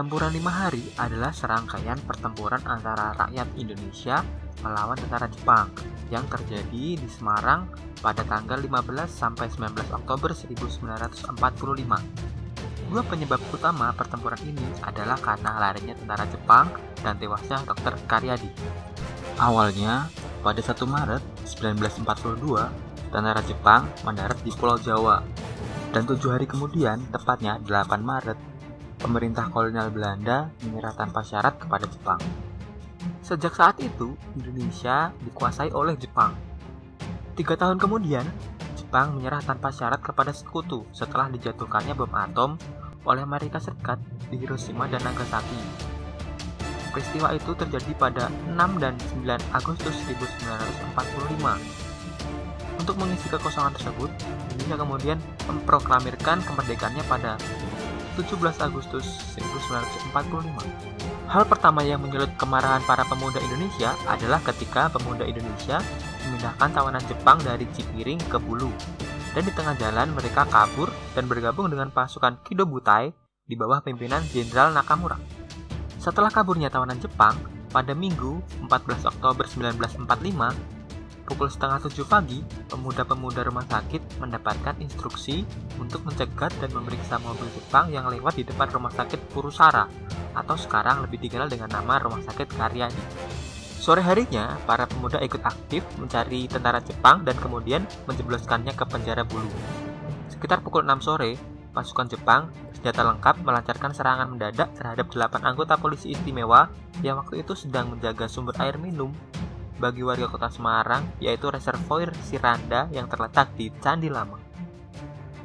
Pertempuran 5 hari adalah serangkaian pertempuran antara rakyat Indonesia melawan tentara Jepang yang terjadi di Semarang pada tanggal 15 sampai 19 Oktober 1945. Dua penyebab utama pertempuran ini adalah karena larinya tentara Jepang dan tewasnya Dr. Karyadi. Awalnya, pada 1 Maret 1942, tentara Jepang mendarat di Pulau Jawa. Dan 7 hari kemudian, tepatnya 8 Maret, pemerintah kolonial Belanda menyerah tanpa syarat kepada Jepang. Sejak saat itu, Indonesia dikuasai oleh Jepang. 3 tahun kemudian, Jepang menyerah tanpa syarat kepada sekutu setelah dijatuhkannya bom atom oleh Amerika Serikat di Hiroshima dan Nagasaki. Peristiwa itu terjadi pada 6 dan 9 Agustus 1945. Untuk mengisi kekosongan tersebut, Indonesia kemudian memproklamirkan kemerdekaannya pada 17 Agustus 1945. Hal pertama yang menyulut kemarahan para pemuda Indonesia adalah ketika pemuda Indonesia memindahkan tawanan Jepang dari Cipiring ke Bulu. Dan di tengah jalan mereka kabur dan bergabung dengan pasukan Kido Butai di bawah pimpinan Jenderal Nakamura. Setelah kaburnya tawanan Jepang, pada Minggu 14 Oktober 1945, pukul setengah 7 pagi, pemuda-pemuda rumah sakit mendapatkan instruksi untuk mencegat dan memeriksa mobil Jepang yang lewat di depan rumah sakit Purusara, atau sekarang lebih dikenal dengan nama Rumah Sakit Karyadi. Sore harinya, para pemuda ikut aktif mencari tentara Jepang dan kemudian menjebloskannya ke penjara Bulu. Sekitar pukul 6 sore, pasukan Jepang bersenjata lengkap melancarkan serangan mendadak terhadap 8 anggota polisi istimewa yang waktu itu sedang menjaga sumber air minum bagi warga kota Semarang, yaitu reservoir Siranda yang terletak di Candi Lama.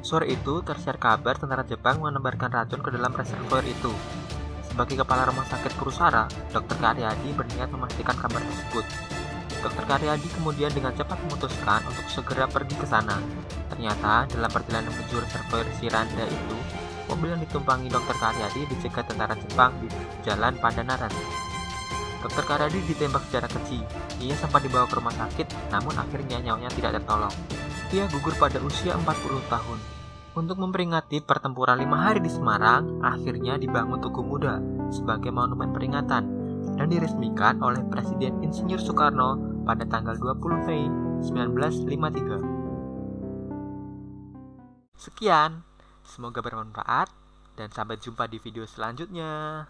Sore itu tersiar kabar tentara Jepang menebarkan racun ke dalam reservoir itu. Sebagai kepala rumah sakit Purusara, Dr. Karyadi berniat memastikan kabar tersebut. Dr. Karyadi kemudian dengan cepat memutuskan untuk segera pergi ke sana. Ternyata dalam perjalanan menuju reservoir Siranda itu, mobil yang ditumpangi Dr. Karyadi dicegat tentara Jepang di Jalan Pandanaran. Dr. Karyadi ditembak secara keji. Ia sempat dibawa ke rumah sakit, namun akhirnya nyawanya tidak tertolong. Ia gugur pada usia 40 tahun. Untuk memperingati pertempuran 5 hari di Semarang, akhirnya dibangun Tugu Muda sebagai monumen peringatan dan diresmikan oleh Presiden Insinyur Soekarno pada tanggal 20 Mei 1953. Sekian, semoga bermanfaat dan sampai jumpa di video selanjutnya.